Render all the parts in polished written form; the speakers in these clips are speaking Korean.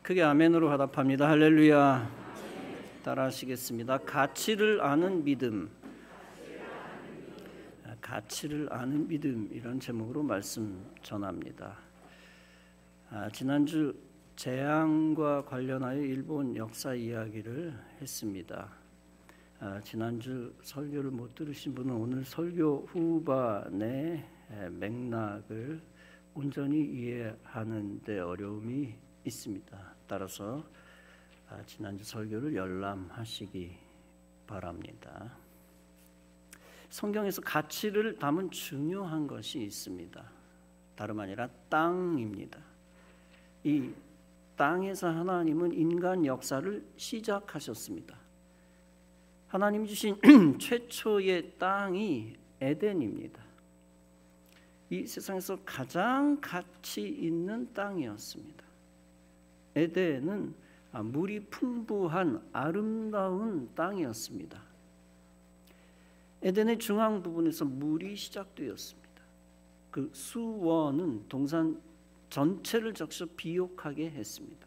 크게 아멘으로 화답합니다. 할렐루야. 따라하시겠습니다. 가치를 아는 믿음. 가치를 아는 믿음, 이런 제목으로 말씀 전합니다. 지난주 재앙과 관련하여 일본 역사 이야기를 했습니다. 지난주 설교를 못 들으신 분은 오늘 설교 후반의 맥락을 온전히 이해하는 데 어려움이 있습니다. 따라서 지난주 설교를 열람하시기 바랍니다. 성경에서 가치를 담은 중요한 것이 있습니다. 다름 아니라 땅입니다. 이 땅에서 하나님은 인간 역사를 시작하셨습니다. 하나님이 주신 최초의 땅이 에덴입니다. 이 세상에서 가장 가치 있는 땅이었습니다. 에덴은 물이 풍부한 아름다운 땅이었습니다. 에덴의 중앙 부분에서 물이 시작되었습니다. 그 수원은 동산 전체를 적셔 비옥하게 했습니다.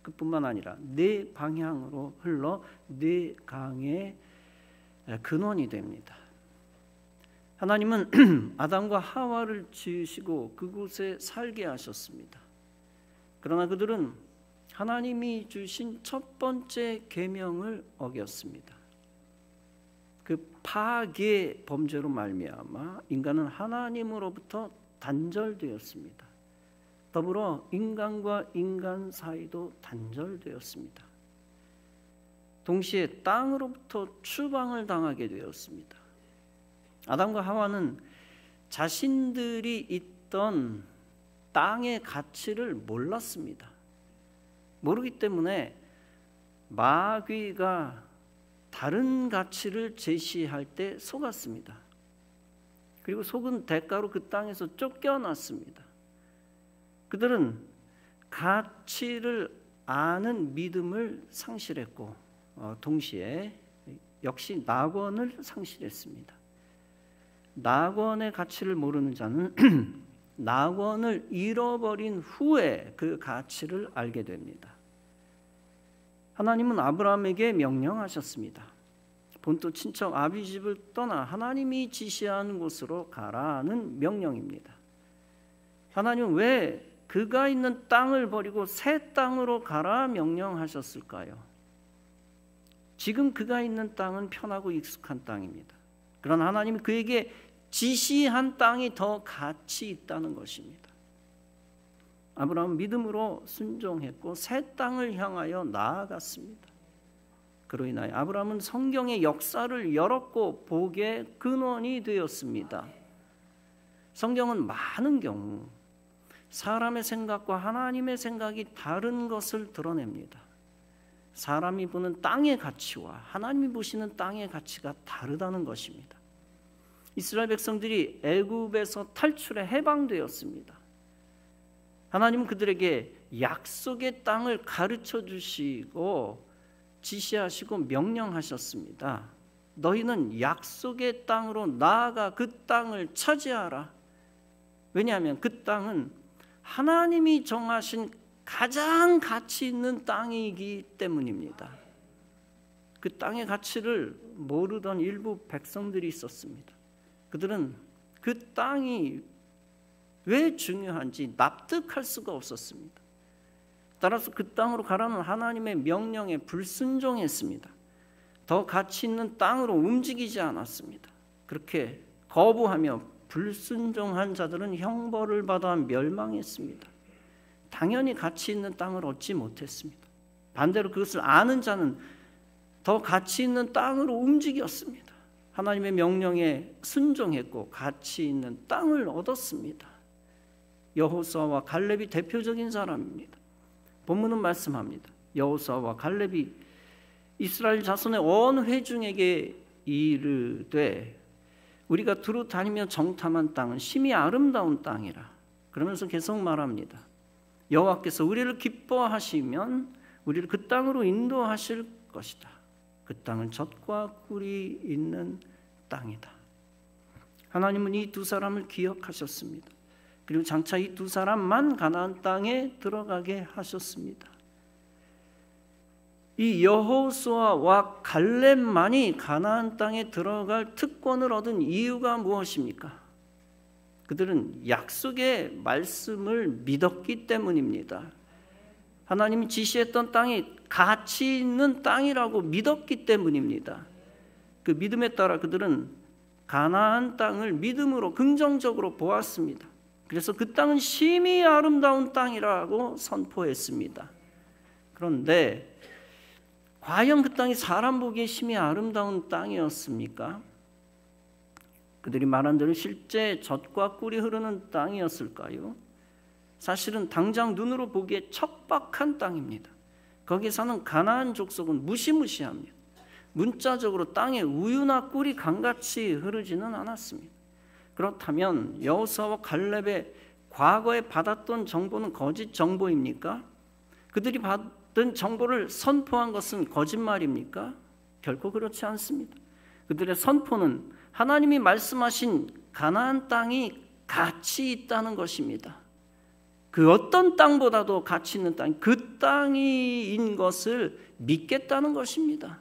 그뿐만 아니라 네 방향으로 흘러 네 강의 근원이 됩니다. 하나님은 아담과 하와를 지으시고 그곳에 살게 하셨습니다. 그러나 그들은 하나님이 주신 첫 번째 계명을 어겼습니다. 그 파괴 범죄로 말미암아 인간은 하나님으로부터 단절되었습니다. 더불어 인간과 인간 사이도 단절되었습니다. 동시에 땅으로부터 추방을 당하게 되었습니다. 아담과 하와는 자신들이 있던 땅의 가치를 몰랐습니다. 모르기 때문에 마귀가 다른 가치를 제시할 때 속았습니다. 그리고 속은 대가로 그 땅에서 쫓겨났습니다. 그들은 가치를 아는 믿음을 상실했고 동시에 역시 낙원을 상실했습니다. 낙원의 가치를 모르는 자는 낙원을 잃어버린 후에 그 가치를 알게 됩니다. 하나님은 아브라함에게 명령하셨습니다. 본토 친척 아비집을 떠나 하나님이 지시하는 곳으로 가라는 명령입니다. 하나님은 왜 그가 있는 땅을 버리고 새 땅으로 가라 명령하셨을까요? 지금 그가 있는 땅은 편하고 익숙한 땅입니다. 그러나 하나님이 그에게 지시한 땅이 더 가치 있다는 것입니다. 아브라함은 믿음으로 순종했고 새 땅을 향하여 나아갔습니다. 그로 인하여 아브라함은 성경의 역사를 열었고 복의 근원이 되었습니다. 성경은 많은 경우 사람의 생각과 하나님의 생각이 다른 것을 드러냅니다. 사람이 보는 땅의 가치와 하나님이 보시는 땅의 가치가 다르다는 것입니다. 이스라엘 백성들이 애굽에서 탈출해 해방되었습니다. 하나님은 그들에게 약속의 땅을 가르쳐 주시고 지시하시고 명령하셨습니다. 너희는 약속의 땅으로 나아가 그 땅을 차지하라. 왜냐하면 그 땅은 하나님이 정하신 가장 가치 있는 땅이기 때문입니다. 그 땅의 가치를 모르던 일부 백성들이 있었습니다. 그들은 그 땅이 왜 중요한지 납득할 수가 없었습니다. 따라서 그 땅으로 가라는 하나님의 명령에 불순종했습니다. 더 가치 있는 땅으로 움직이지 않았습니다. 그렇게 거부하며 불순종한 자들은 형벌을 받아 멸망했습니다. 당연히 가치 있는 땅을 얻지 못했습니다. 반대로 그것을 아는 자는 더 가치 있는 땅으로 움직였습니다. 하나님의 명령에 순종했고 가치 있는 땅을 얻었습니다. 여호수아와 갈렙이 대표적인 사람입니다. 본문은 말씀합니다. 여호수아와 갈렙이 이스라엘 자손의 온 회중에게 이르되 우리가 두루 다니며 정탐한 땅은 심히 아름다운 땅이라. 그러면서 계속 말합니다. 여호와께서 우리를 기뻐하시면 우리를 그 땅으로 인도하실 것이다. 그 땅은 젖과 꿀이 있는 땅이다. 하나님은 이 두 사람을 기억하셨습니다. 그리고 장차 이 두 사람만 가나안 땅에 들어가게 하셨습니다. 이 여호수아와 갈렙만이 가나안 땅에 들어갈 특권을 얻은 이유가 무엇입니까? 그들은 약속의 말씀을 믿었기 때문입니다. 하나님이 지시했던 땅이 가치 있는 땅이라고 믿었기 때문입니다. 그 믿음에 따라 그들은 가나안 땅을 믿음으로 긍정적으로 보았습니다. 그래서 그 땅은 심히 아름다운 땅이라고 선포했습니다. 그런데 과연 그 땅이 사람 보기에 심히 아름다운 땅이었습니까? 그들이 말한 대로 실제 젖과 꿀이 흐르는 땅이었을까요? 사실은 당장 눈으로 보기에 척박한 땅입니다. 거기에 사는 가나안 족속은 무시무시합니다. 문자적으로 땅에 우유나 꿀이 강같이 흐르지는 않았습니다. 그렇다면 여호수아와 갈렙의 과거에 받았던 정보는 거짓 정보입니까? 그들이 받은 정보를 선포한 것은 거짓말입니까? 결코 그렇지 않습니다. 그들의 선포는 하나님이 말씀하신 가나안 땅이 가치 있다는 것입니다. 그 어떤 땅보다도 가치 있는 땅, 그 땅인 것을 믿겠다는 것입니다.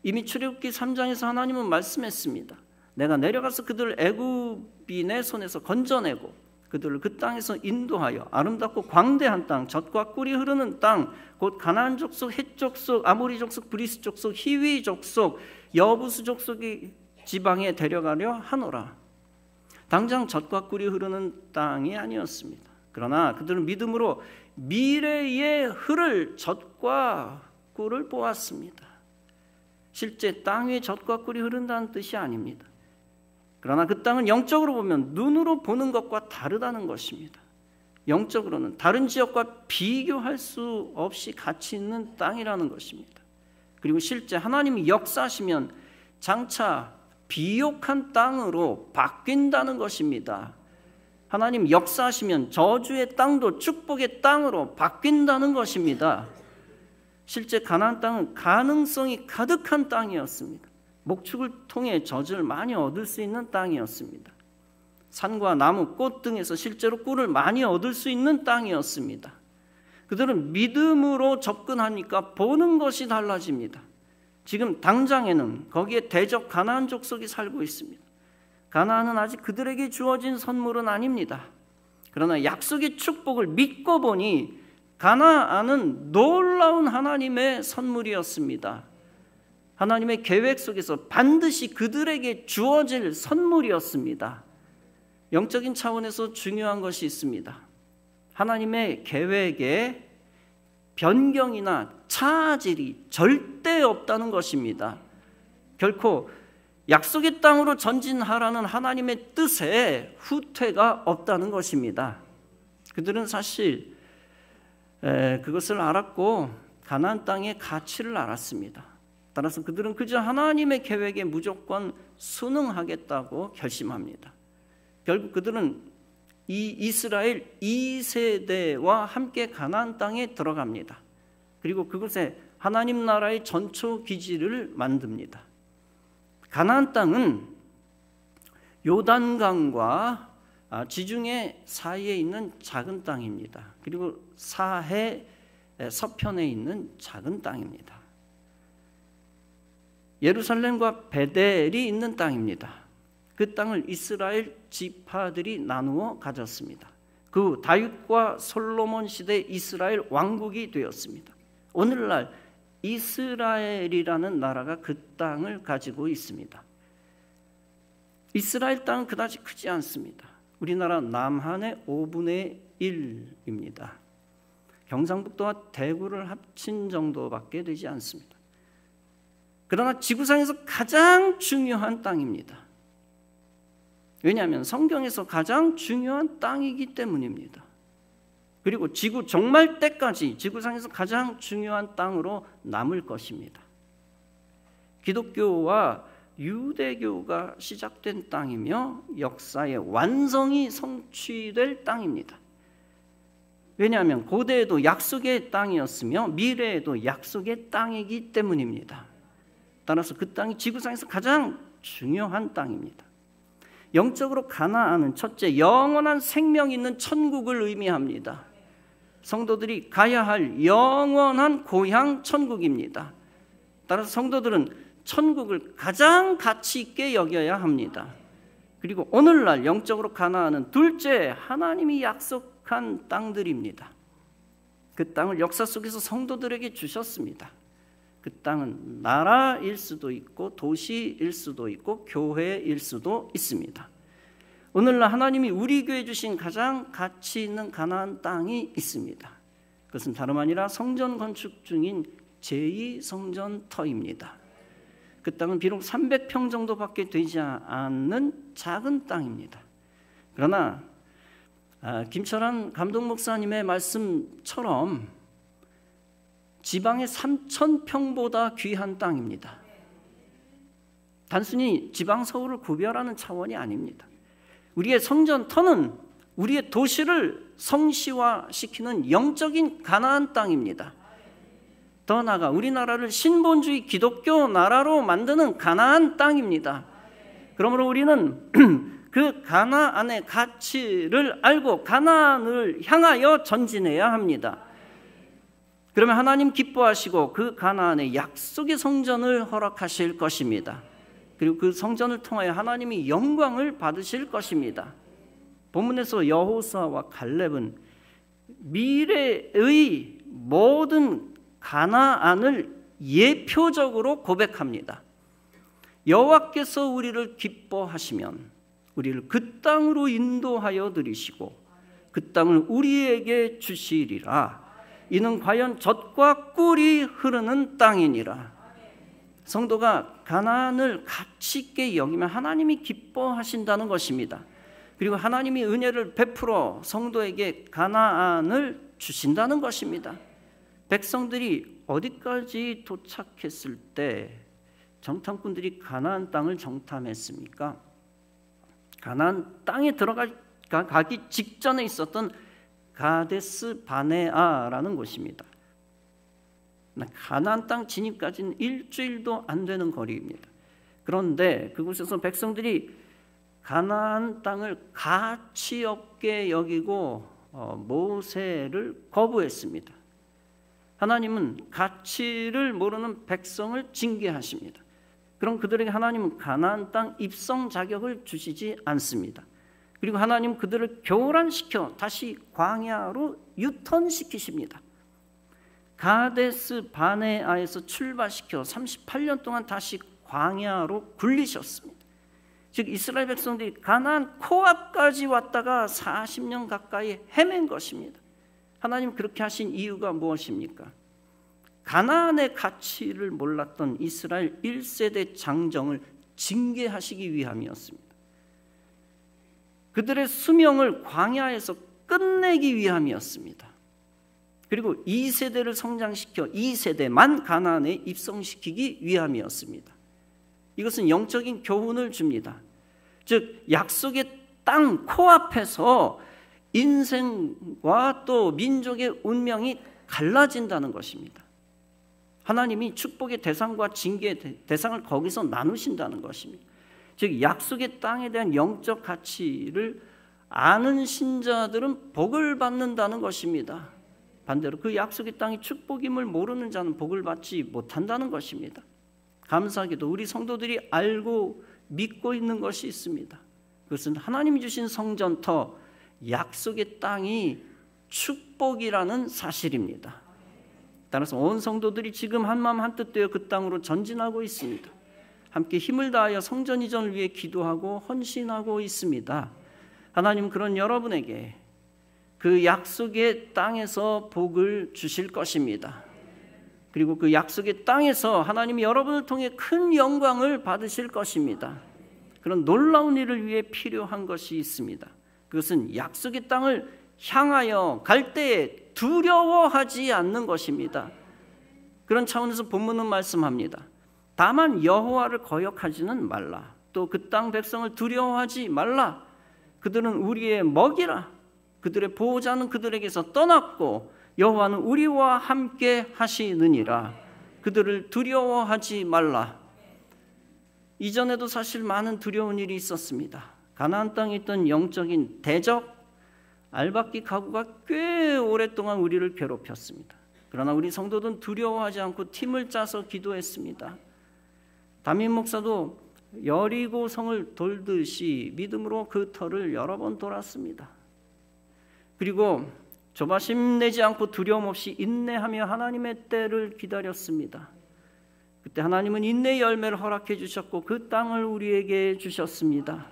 이미 출애굽기 3장에서 하나님은 말씀했습니다. 내가 내려가서 그들을 애굽인의 손에서 건져내고 그들을 그 땅에서 인도하여 아름답고 광대한 땅, 젖과 꿀이 흐르는 땅, 곧 가나안 족속, 헷 족속, 아모리 족속, 브리스 족속, 히위 족속, 여부스 족속의 지방에 데려가려 하노라. 당장 젖과 꿀이 흐르는 땅이 아니었습니다. 그러나 그들은 믿음으로 미래에 흐를 젖과 꿀을 보았습니다. 실제 땅 위에 젖과 꿀이 흐른다는 뜻이 아닙니다. 그러나 그 땅은 영적으로 보면 눈으로 보는 것과 다르다는 것입니다. 영적으로는 다른 지역과 비교할 수 없이 가치 있는 땅이라는 것입니다. 그리고 실제 하나님이 역사하시면 장차 비옥한 땅으로 바뀐다는 것입니다. 하나님 역사하시면 저주의 땅도 축복의 땅으로 바뀐다는 것입니다. 실제 가나안 땅은 가능성이 가득한 땅이었습니다. 목축을 통해 젖을 많이 얻을 수 있는 땅이었습니다. 산과 나무, 꽃 등에서 실제로 꿀을 많이 얻을 수 있는 땅이었습니다. 그들은 믿음으로 접근하니까 보는 것이 달라집니다. 지금 당장에는 거기에 대적 가나안 족속이 살고 있습니다. 가나안은 아직 그들에게 주어진 선물은 아닙니다. 그러나 약속의 축복을 믿고 보니 가나안은 놀라운 하나님의 선물이었습니다. 하나님의 계획 속에서 반드시 그들에게 주어질 선물이었습니다. 영적인 차원에서 중요한 것이 있습니다. 하나님의 계획에 변경이나 차질이 절대 없다는 것입니다. 결코 약속의 땅으로 전진하라는 하나님의 뜻에 후퇴가 없다는 것입니다. 그들은 사실 그것을 알았고 가나안 땅의 가치를 알았습니다. 따라서 그들은 그저 하나님의 계획에 무조건 순응하겠다고 결심합니다. 결국 그들은 이 이스라엘 2세대와 함께 가나안 땅에 들어갑니다. 그리고 그곳에 하나님 나라의 전초 기지를 만듭니다. 가나안 땅은 요단강과 지중해 사이에 있는 작은 땅입니다. 그리고 사해 서편에 있는 작은 땅입니다. 예루살렘과 베델이 있는 땅입니다. 그 땅을 이스라엘 지파들이 나누어 가졌습니다. 그 후 다윗과 솔로몬 시대 이스라엘 왕국이 되었습니다. 오늘날 이스라엘이라는 나라가 그 땅을 가지고 있습니다. 이스라엘 땅은 그다지 크지 않습니다. 우리나라 남한의 5분의 1입니다. 경상북도와 대구를 합친 정도밖에 되지 않습니다. 그러나 지구상에서 가장 중요한 땅입니다. 왜냐하면 성경에서 가장 중요한 땅이기 때문입니다. 그리고 지구 종말 때까지 지구상에서 가장 중요한 땅으로 남을 것입니다. 기독교와 유대교가 시작된 땅이며 역사의 완성이 성취될 땅입니다. 왜냐하면 고대에도 약속의 땅이었으며 미래에도 약속의 땅이기 때문입니다. 따라서 그 땅이 지구상에서 가장 중요한 땅입니다. 영적으로 가나안은 첫째, 영원한 생명 있는 천국을 의미합니다. 성도들이 가야 할 영원한 고향 천국입니다. 따라서 성도들은 천국을 가장 가치 있게 여겨야 합니다. 그리고 오늘날 영적으로 가나안은 둘째, 하나님이 약속한 땅들입니다. 그 땅을 역사 속에서 성도들에게 주셨습니다. 그 땅은 나라일 수도 있고 도시일 수도 있고 교회일 수도 있습니다. 오늘날 하나님이 우리 교회에 주신 가장 가치 있는 가나안 땅이 있습니다. 그것은 다름 아니라 성전 건축 중인 제2성전터입니다. 그 땅은 비록 300평 정도밖에 되지 않는 작은 땅입니다. 그러나 김철한 감독 목사님의 말씀처럼 지방의 3,000평보다 귀한 땅입니다. 단순히 지방 서울을 구별하는 차원이 아닙니다. 우리의 성전터는 우리의 도시를 성시화시키는 영적인 가나안 땅입니다. 더 나아가 우리나라를 신본주의 기독교 나라로 만드는 가나안 땅입니다. 그러므로 우리는 그 가나안의 가치를 알고 가나안을 향하여 전진해야 합니다. 그러면 하나님 기뻐하시고 그 가나안의 약속의 성전을 허락하실 것입니다. 그리고 그 성전을 통하여 하나님이 영광을 받으실 것입니다. 본문에서 여호수아와 갈렙은 미래의 모든 가나안을 예표적으로 고백합니다. 여호와께서 우리를 기뻐하시면 우리를 그 땅으로 인도하여 들이시고 그 땅을 우리에게 주시리라. 이는 과연 젖과 꿀이 흐르는 땅이니라. 성도가 가나안을 가치 있게 여기면 하나님이 기뻐하신다는 것입니다. 그리고 하나님이 은혜를 베풀어 성도에게 가나안을 주신다는 것입니다. 백성들이 어디까지 도착했을 때 정탐꾼들이 가나안 땅을 정탐했습니까? 가나안 땅에 들어가기 직전에 있었던 가데스 바네아라는 곳입니다. 가나안 땅 진입까지는 일주일도 안 되는 거리입니다. 그런데 그곳에서 백성들이 가나안 땅을 가치 없게 여기고 모세를 거부했습니다. 하나님은 가치를 모르는 백성을 징계하십니다. 그럼 그들에게 하나님은 가나안 땅 입성 자격을 주시지 않습니다. 그리고 하나님 그들을 교란시켜 다시 광야로 유턴시키십니다. 가데스 바네아에서 출발시켜 38년 동안 다시 광야로 굴리셨습니다. 즉 이스라엘 백성들이 가나안 코앞까지 왔다가 40년 가까이 헤맨 것입니다. 하나님 그렇게 하신 이유가 무엇입니까? 가나안의 가치를 몰랐던 이스라엘 1세대 장정을 징계하시기 위함이었습니다. 그들의 수명을 광야에서 끝내기 위함이었습니다. 그리고 2세대를 성장시켜 2세대만 가나안에 입성시키기 위함이었습니다. 이것은 영적인 교훈을 줍니다. 즉 약속의 땅 코앞에서 인생과 또 민족의 운명이 갈라진다는 것입니다. 하나님이 축복의 대상과 징계의 대상을 거기서 나누신다는 것입니다. 즉 약속의 땅에 대한 영적 가치를 아는 신자들은 복을 받는다는 것입니다. 반대로 그 약속의 땅이 축복임을 모르는 자는 복을 받지 못한다는 것입니다. 감사하게도 우리 성도들이 알고 믿고 있는 것이 있습니다. 그것은 하나님이 주신 성전터 약속의 땅이 축복이라는 사실입니다. 따라서 온 성도들이 지금 한마음 한뜻 되어 그 땅으로 전진하고 있습니다. 함께 힘을 다하여 성전 이전을 위해 기도하고 헌신하고 있습니다. 하나님 그런 여러분에게 그 약속의 땅에서 복을 주실 것입니다. 그리고 그 약속의 땅에서 하나님이 여러분을 통해 큰 영광을 받으실 것입니다. 그런 놀라운 일을 위해 필요한 것이 있습니다. 그것은 약속의 땅을 향하여 갈 때에 두려워하지 않는 것입니다. 그런 차원에서 본문은 말씀합니다. 다만 여호와를 거역하지는 말라. 또 그 땅 백성을 두려워하지 말라. 그들은 우리의 먹이라. 그들의 보호자는 그들에게서 떠났고 여호와는 우리와 함께 하시느니라. 그들을 두려워하지 말라. 이전에도 사실 많은 두려운 일이 있었습니다. 가나안 땅에 있던 영적인 대적, 알박기 가구가 꽤 오랫동안 우리를 괴롭혔습니다. 그러나 우리 성도들은 두려워하지 않고 팀을 짜서 기도했습니다. 담임 목사도 여리고성을 돌듯이 믿음으로 그 터를 여러 번 돌았습니다. 그리고 조바심 내지 않고 두려움 없이 인내하며 하나님의 때를 기다렸습니다. 그때 하나님은 인내의 열매를 허락해 주셨고 그 땅을 우리에게 주셨습니다.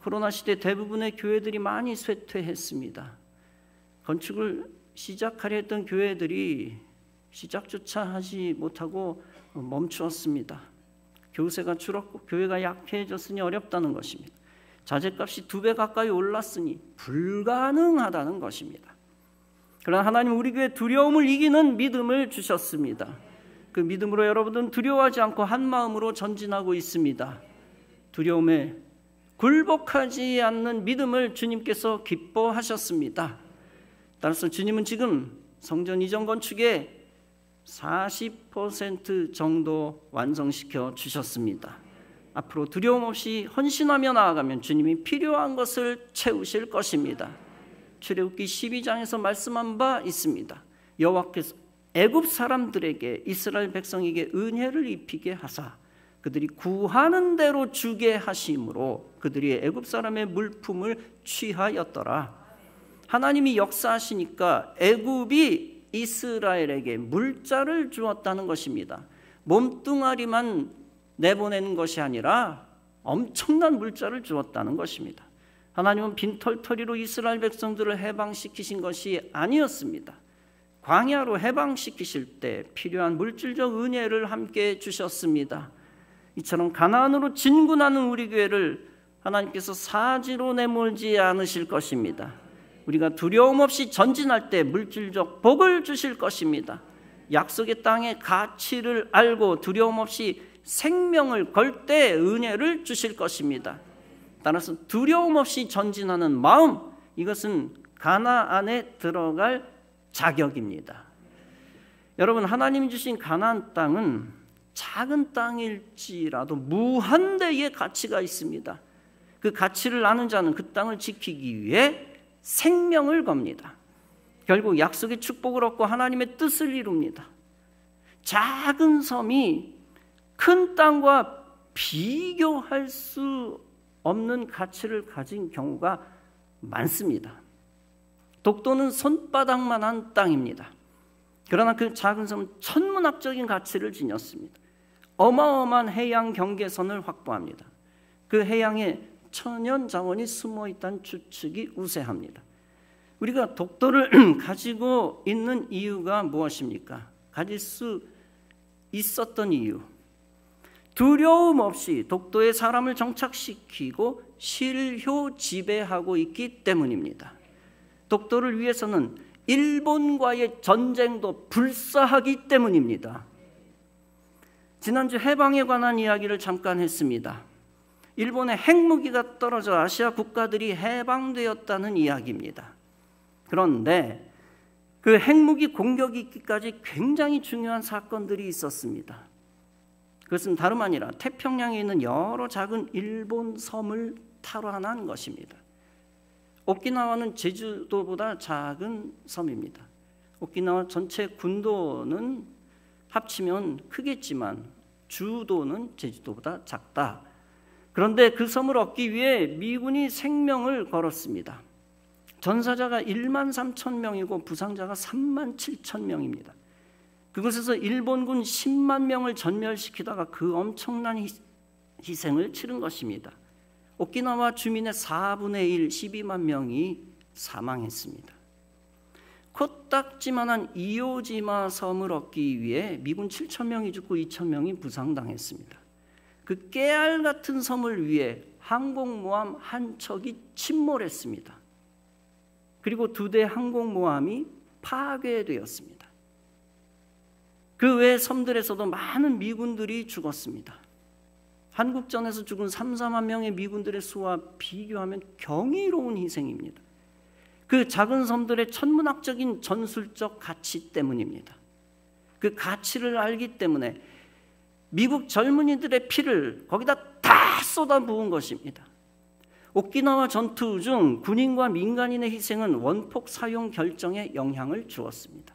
코로나 시대 대부분의 교회들이 많이 쇠퇴했습니다. 건축을 시작하려 했던 교회들이 시작조차 하지 못하고 멈추었습니다. 교세가 줄었고 교회가 약해졌으니 어렵다는 것입니다. 자재값이 2배 가까이 올랐으니 불가능하다는 것입니다. 그러나 하나님 우리 교회에 두려움을 이기는 믿음을 주셨습니다. 그 믿음으로 여러분들은 두려워하지 않고 한 마음으로 전진하고 있습니다. 두려움에 굴복하지 않는 믿음을 주님께서 기뻐하셨습니다. 따라서 주님은 지금 성전 이전 건축의 40% 정도 완성시켜 주셨습니다. 앞으로 두려움 없이 헌신하며 나아가면 주님이 필요한 것을 채우실 것입니다. 출애굽기 12장에서 말씀한 바 있습니다. 여호와께서 애굽 사람들에게 이스라엘 백성에게 은혜를 입히게 하사 그들이 구하는 대로 주게 하심으로 그들이 애굽 사람의 물품을 취하였더라. 하나님이 역사하시니까 애굽이 이스라엘에게 물자를 주었다는 것입니다. 몸뚱아리만 내보내는 것이 아니라 엄청난 물자를 주었다는 것입니다. 하나님은 빈털터리로 이스라엘 백성들을 해방시키신 것이 아니었습니다. 광야로 해방시키실 때 필요한 물질적 은혜를 함께 주셨습니다. 이처럼 가나안으로 진군하는 우리 교회를 하나님께서 사지로 내몰지 않으실 것입니다. 우리가 두려움 없이 전진할 때 물질적 복을 주실 것입니다. 약속의 땅의 가치를 알고 두려움 없이 생명을 걸 때 은혜를 주실 것입니다. 따라서 두려움 없이 전진하는 마음, 이것은 가나안에 들어갈 자격입니다. 여러분, 하나님이 주신 가나안 땅은 작은 땅일지라도 무한대의 가치가 있습니다. 그 가치를 아는 자는 그 땅을 지키기 위해 생명을 겁니다. 결국 약속의 축복을 얻고 하나님의 뜻을 이룹니다. 작은 섬이 큰 땅과 비교할 수 없는 가치를 가진 경우가 많습니다. 독도는 손바닥만한 땅입니다. 그러나 그 작은 섬은 천문학적인 가치를 지녔습니다. 어마어마한 해양 경계선을 확보합니다. 그 해양에 천연 자원이 숨어 있다는 추측이 우세합니다. 우리가 독도를 가지고 있는 이유가 무엇입니까? 가질 수 있었던 이유, 두려움 없이 독도에 사람을 정착시키고 실효 지배하고 있기 때문입니다. 독도를 위해서는 일본과의 전쟁도 불사하기 때문입니다. 지난주 해방에 관한 이야기를 잠깐 했습니다. 일본의 핵무기가 떨어져 아시아 국가들이 해방되었다는 이야기입니다. 그런데 그 핵무기 공격이 있기까지 굉장히 중요한 사건들이 있었습니다. 그것은 다름 아니라 태평양에 있는 여러 작은 일본 섬을 탈환한 것입니다. 오키나와는 제주도보다 작은 섬입니다. 오키나와 전체 군도는 합치면 크겠지만 주도는 제주도보다 작다. 그런데 그 섬을 얻기 위해 미군이 생명을 걸었습니다. 전사자가 1만 3천 명이고 부상자가 3만 7천 명입니다. 그곳에서 일본군 10만 명을 전멸시키다가 그 엄청난 희생을 치른 것입니다. 오키나와 주민의 4분의 1, 12만 명이 사망했습니다. 코딱지만한 이오지마 섬을 얻기 위해 미군 7천 명이 죽고 2천 명이 부상당했습니다. 그 깨알 같은 섬을 위해 항공모함 한 척이 침몰했습니다. 그리고 2대 항공모함이 파괴되었습니다. 그 외 섬들에서도 많은 미군들이 죽었습니다. 한국전에서 죽은 3, 4만 명의 미군들의 수와 비교하면 경이로운 희생입니다. 그 작은 섬들의 천문학적인 전술적 가치 때문입니다. 그 가치를 알기 때문에 미국 젊은이들의 피를 거기다 다 쏟아부은 것입니다. 오키나와 전투 중 군인과 민간인의 희생은 원폭 사용 결정에 영향을 주었습니다.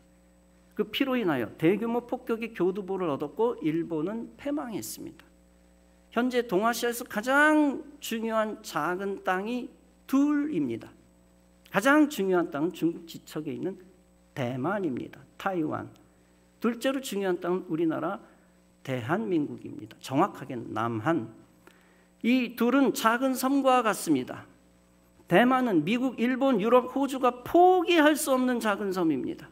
그 피로 인하여 대규모 폭격의 교두보를 얻었고 일본은 패망했습니다. 현재 동아시아에서 가장 중요한 작은 땅이 둘입니다. 가장 중요한 땅은 중국 지척에 있는 대만입니다. 타이완. 둘째로 중요한 땅은 우리나라 대한민국입니다. 정확하게는 남한. 이 둘은 작은 섬과 같습니다. 대만은 미국, 일본, 유럽, 호주가 포기할 수 없는 작은 섬입니다.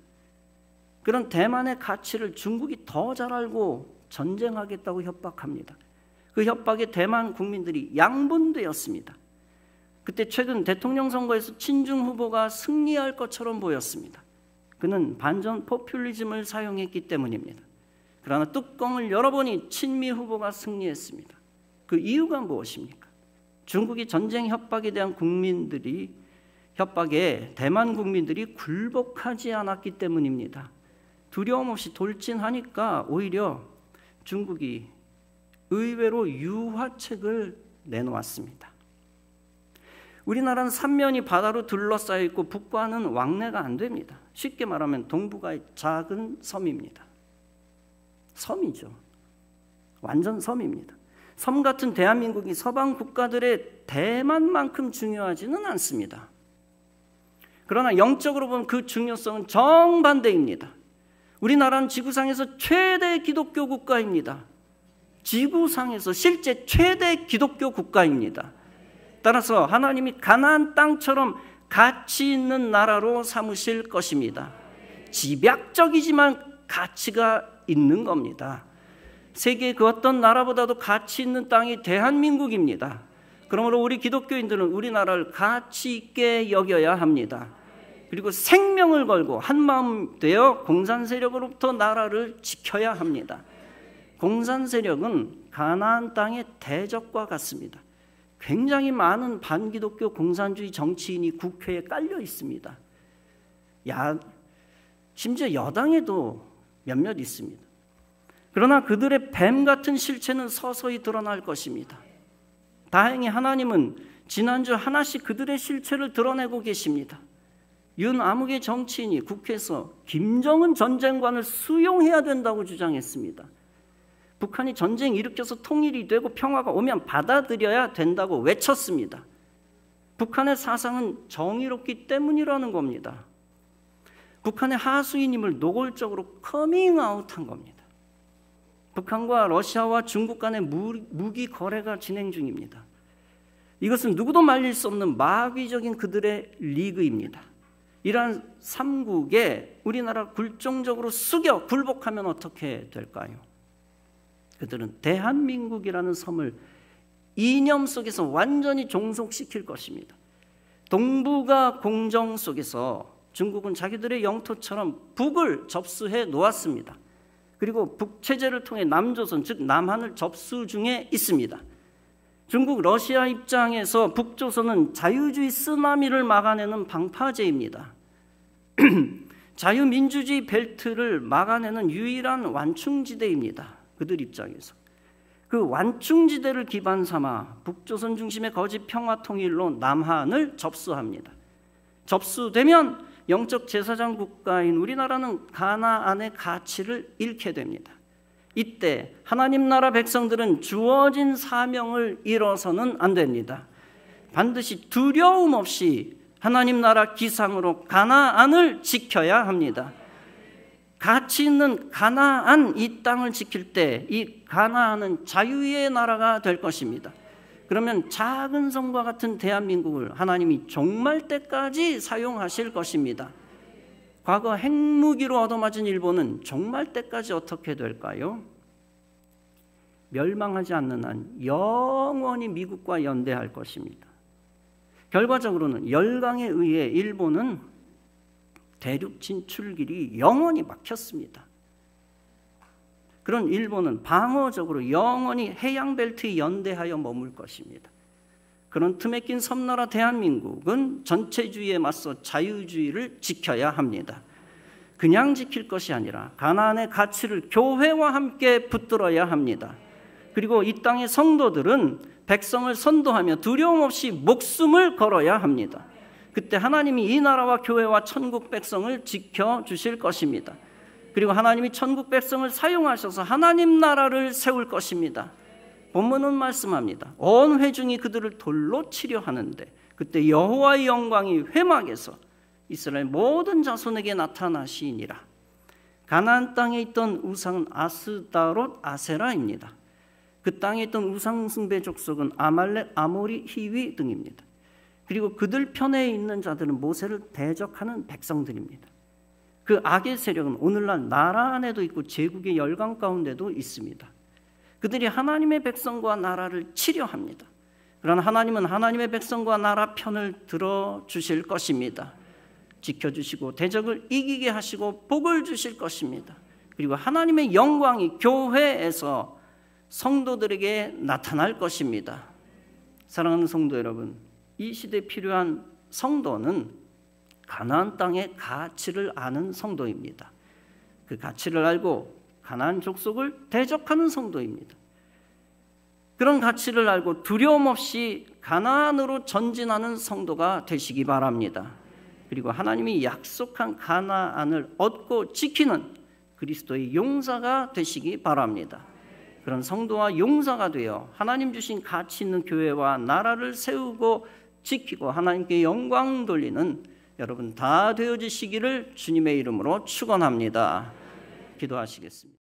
그런 대만의 가치를 중국이 더 잘 알고 전쟁하겠다고 협박합니다. 그 협박에 대만 국민들이 양분되었습니다. 그때 최근 대통령 선거에서 친중 후보가 승리할 것처럼 보였습니다. 그는 반전 포퓰리즘을 사용했기 때문입니다. 그러나 뚜껑을 열어보니 친미 후보가 승리했습니다. 그 이유가 무엇입니까? 중국이 전쟁 협박에 대한 협박에 대만 국민들이 굴복하지 않았기 때문입니다. 두려움 없이 돌진하니까 오히려 중국이 의외로 유화책을 내놓았습니다. 우리나라는 삼면이 바다로 둘러싸여 있고 북과는 왕래가 안 됩니다. 쉽게 말하면 동북아의 작은 섬입니다. 섬이죠. 완전 섬입니다. 섬 같은 대한민국이 서방 국가들의 대만만큼 중요하지는 않습니다. 그러나 영적으로 보면 그 중요성은 정반대입니다. 우리나라는 지구상에서 최대 기독교 국가입니다. 지구상에서 실제 최대 기독교 국가입니다. 따라서 하나님이 가나안 땅처럼 가치 있는 나라로 삼으실 것입니다. 집약적이지만 가치가 있는 겁니다. 세계 그 어떤 나라보다도 가치 있는 땅이 대한민국입니다. 그러므로 우리 기독교인들은 우리나라를 가치 있게 여겨야 합니다. 그리고 생명을 걸고 한마음 되어 공산 세력으로부터 나라를 지켜야 합니다. 공산 세력은 가나안 땅의 대적과 같습니다. 굉장히 많은 반기독교 공산주의 정치인이 국회에 깔려 있습니다. 심지어 여당에도 몇몇 있습니다. 그러나 그들의 뱀 같은 실체는 서서히 드러날 것입니다. 다행히 하나님은 지난주 하나씩 그들의 실체를 드러내고 계십니다. 윤아무개 정치인이 국회에서 김정은 전쟁관을 수용해야 된다고 주장했습니다. 북한이 전쟁 일으켜서 통일이 되고 평화가 오면 받아들여야 된다고 외쳤습니다. 북한의 사상은 정의롭기 때문이라는 겁니다. 북한의 하수인임을 노골적으로 커밍아웃한 겁니다. 북한과 러시아와 중국 간의 무기 거래가 진행 중입니다. 이것은 누구도 말릴 수 없는 마귀적인 그들의 리그입니다. 이러한 삼국에 우리나라 굴종적으로 숙여 굴복하면 어떻게 될까요? 그들은 대한민국이라는 섬을 이념 속에서 완전히 종속시킬 것입니다. 동북아 공정 속에서 중국은 자기들의 영토처럼 북을 접수해 놓았습니다. 그리고 북체제를 통해 남조선, 즉 남한을 접수 중에 있습니다. 중국, 러시아 입장에서 북조선은 자유주의 쓰나미를 막아내는 방파제입니다. 자유민주주의 벨트를 막아내는 유일한 완충지대입니다. 그들 입장에서. 그 완충지대를 기반 삼아 북조선 중심의 거짓 평화통일로 남한을 접수합니다. 접수되면 영적 제사장 국가인 우리나라는 가나안의 가치를 잃게 됩니다. 이때 하나님 나라 백성들은 주어진 사명을 잃어서는 안 됩니다. 반드시 두려움 없이 하나님 나라 기상으로 가나안을 지켜야 합니다. 가치 있는 가나안, 이 땅을 지킬 때 이 가나안은 자유의 나라가 될 것입니다. 그러면 작은 섬과 같은 대한민국을 하나님이 종말 때까지 사용하실 것입니다. 과거 핵무기로 얻어맞은 일본은 종말 때까지 어떻게 될까요? 멸망하지 않는 한 영원히 미국과 연대할 것입니다. 결과적으로는 열강에 의해 일본은 대륙 진출길이 영원히 막혔습니다. 그런 일본은 방어적으로 영원히 해양벨트에 연대하여 머물 것입니다. 그런 틈에 낀 섬나라 대한민국은 전체주의에 맞서 자유주의를 지켜야 합니다. 그냥 지킬 것이 아니라 가나안의 가치를 교회와 함께 붙들어야 합니다. 그리고 이 땅의 성도들은 백성을 선도하며 두려움 없이 목숨을 걸어야 합니다. 그때 하나님이 이 나라와 교회와 천국 백성을 지켜주실 것입니다. 그리고 하나님이 천국 백성을 사용하셔서 하나님 나라를 세울 것입니다. 본문은 말씀합니다. 온 회중이 그들을 돌로 치려 하는데 그때 여호와의 영광이 회막에서 이스라엘 모든 자손에게 나타나시니라. 가나안 땅에 있던 우상은 아스다롯, 아세라입니다. 그 땅에 있던 우상 숭배 족속은 아말렉, 아모리, 히위 등입니다. 그리고 그들 편에 있는 자들은 모세를 대적하는 백성들입니다. 그 악의 세력은 오늘날 나라 안에도 있고 제국의 열강 가운데도 있습니다. 그들이 하나님의 백성과 나라를 치려 합니다. 그러나 하나님은 하나님의 백성과 나라 편을 들어주실 것입니다. 지켜주시고 대적을 이기게 하시고 복을 주실 것입니다. 그리고 하나님의 영광이 교회에서 성도들에게 나타날 것입니다. 사랑하는 성도 여러분, 이 시대에 필요한 성도는 가나안 땅의 가치를 아는 성도입니다. 그 가치를 알고 가나안 족속을 대적하는 성도입니다. 그런 가치를 알고 두려움 없이 가나안으로 전진하는 성도가 되시기 바랍니다. 그리고 하나님이 약속한 가나안을 얻고 지키는 그리스도의 용사가 되시기 바랍니다. 그런 성도와 용사가 되어 하나님 주신 가치 있는 교회와 나라를 세우고 지키고 하나님께 영광 돌리는 여러분 다 되어지시기를 주님의 이름으로 축원합니다. 기도하시겠습니다.